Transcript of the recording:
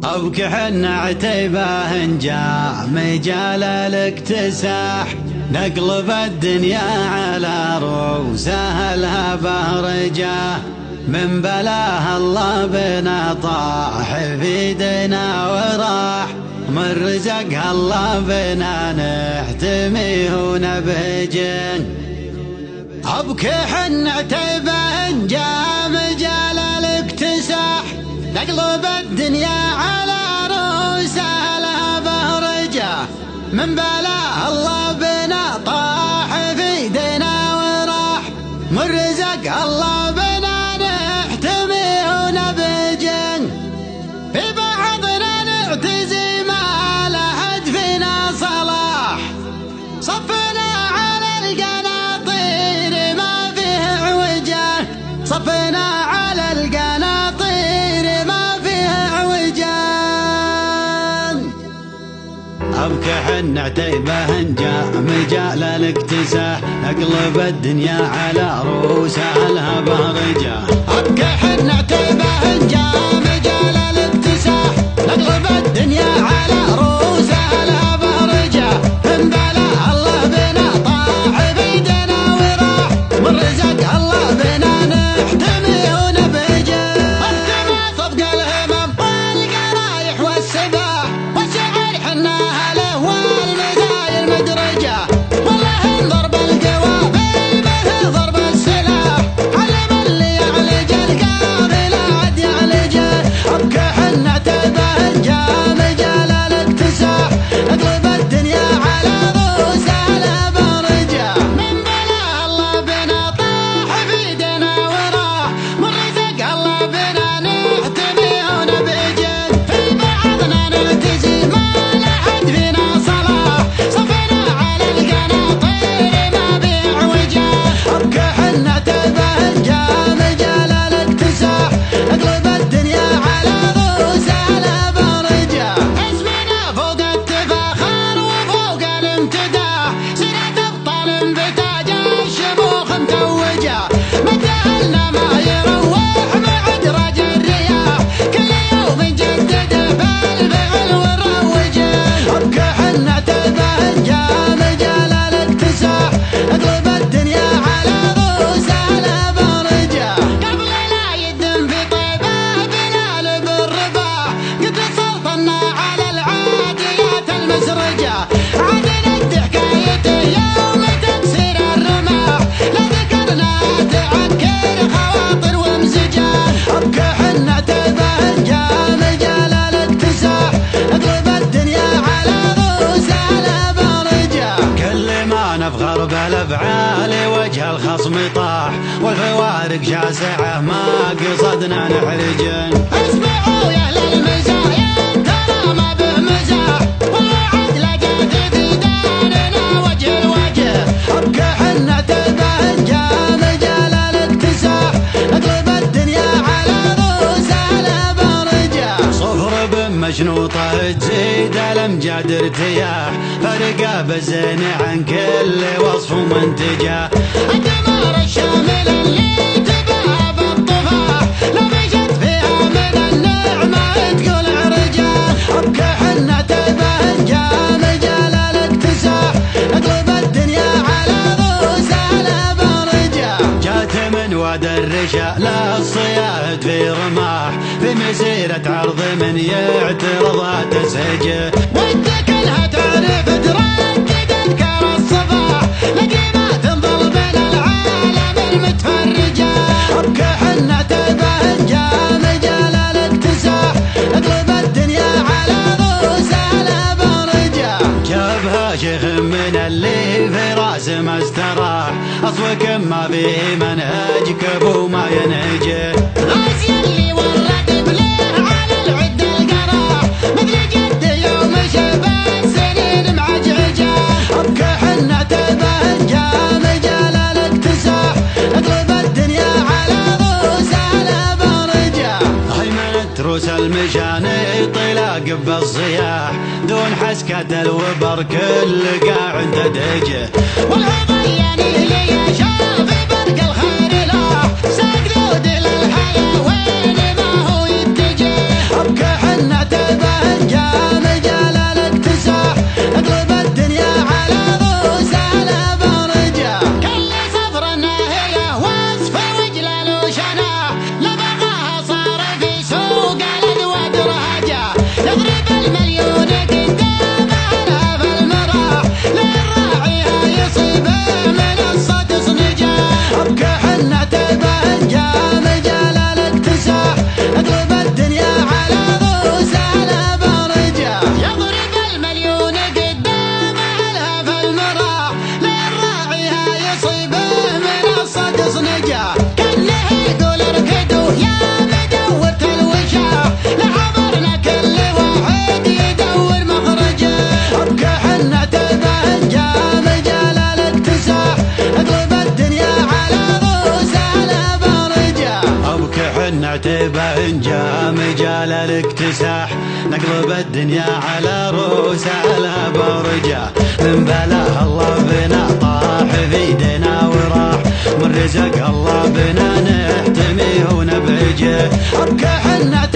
أبك حنا عتيبه جاء مجال الاكتساح، نقلب الدنيا على رؤوسها الهبه رجاه، من بلاه الله بنا طاح في دينا وراح، من رزقها الله بنا نحتميه ونبهجه. أبك حنا عتيبه جاء مجال الاكتساح، نقلب الدنيا على رؤوسها الهبه رجاه، من بلاه الله بنا طاح في دينا وراح، من رزق الله بنا نحتمي ونبجه. في بعضنا نعتزي ما لحد فينا صلاح، صفنا على القناطير ما فيه عوجه، صفنا على القناطير ما فيه عوجه. أبك حنا عتيبه جاء مجال الاكتساح، نقلب الدنيا على رؤوسها الهبه رجاه. أبك حنا عتيبه جاء مجال الاكتساح، نقلب الدنيا على رؤوسها الهبه رجاه، من بلاه الله بنا طاح بيدنا وراح، من رزق الله بنا نحتمي ونبجه. احتمى صفق الهمم والقرايح والسباح، والشعر حناها له والمزايا المدرجه، والله ضرب القوى بالمثل ضرب السلاح، علم اللي يعلج القافله عد يعلجه. أبك حنا عتيبه جاء مجال الاكتساح، نقلب الدنيا على رؤوسها الهبه رجاه، من بلاه الله بنا طاح في دينا وراح، من رزق الله بنا نحتمي ونبجه. في بعضنا نعتزي ما لحد فينا صلاح، صفنا على القناطير ما بيع وجاه. أبك حنا عتيبه جاء مجال الاكتساح، نقلب الدنيا على رؤوسها الهبه رجاه، اسمنا فوق التفاخر وفوق الامتداح، سيرة ابطال بتاج الشموخ متوجه، مجالنا ما يروح معدرج الرياح، كل يوم نجدد بالفعل ونروجه. أبك حنا عتيبه جاء مجال الاكتساح، نقلب الدنيا على رؤوسها الهبه رجاه، قبل لا يدم في طيبه بلال بالرباح، قد سلطنا على العاديات المسرجه، عاد ند حكايته يوم تكسير الرماح، لا ذكرنا تعكر خواطر ومزجه. أبك حنا عتيبه جاء مجال الاكتساح، نقلب الدنيا على رؤوسها الهبه رجاه، كل ما نفخر بالافعال وجه الخصم طاح، والفوارق شاسعه ما قصدنا نحرجه. اسمعوا يا اهل المزايا ترى ما به مزاح، والوعد لقد في دارنا وجه الوجه. أبك حنا عتيبه جاء مجال الاكتساح، نقلب الدنيا على رؤوسها الهبه رجاه، صفر بمشنوطه تزيد الامجاد ارتياح، فرقه بالزين عن كل وصف ومنتجه. الدمار الشامل اللي تباها بالطفاح، لو مشت فيها من النعمه تقول عرجه. أبك حنا عتيبه جاء مجال الاكتساح، نقلب الدنيا على رؤوسها الهبه رجاه، جات من واد الرشا للصياد في رماح، في مسيره عرض من يعترضها تسهجه، ودك انها تعرف تردد اذكار الصباح، لقيمه تنظل بين العالم المتفرجه. أبك حنا عتيبه جاء مجال الاكتساح، نقلب الدنيا على رؤوسها الهبه رجاه، جابها شيخ من اللي في راسه ما استراح، اصلك ما فيه منهج كبو ما ينهجه، غازي اللي ورد بليه على العد القراح، مثل جد يوم شبه سنين معجعجه. أبك حنا عتيبه جاء مجال الاكتساح، نقلب الدنيا على رؤوسها الهبه رجاه، هيمنة روس المشان طلاق بالصياح، دون حسكة الوبر كل قاع تدجه، والهضياني اللي شاف برق الخير لاح، ساق ذود للحياه وين ما هو يتجه. أبك حنا عتيبه نعتبه إن جاء مجال الاكتساح نقلب الدنيا على روس على برجة من بلاه الله بنا طاح في يدنا وراح من رزق الله بنا نحتميه ونبهجه أبكى حنا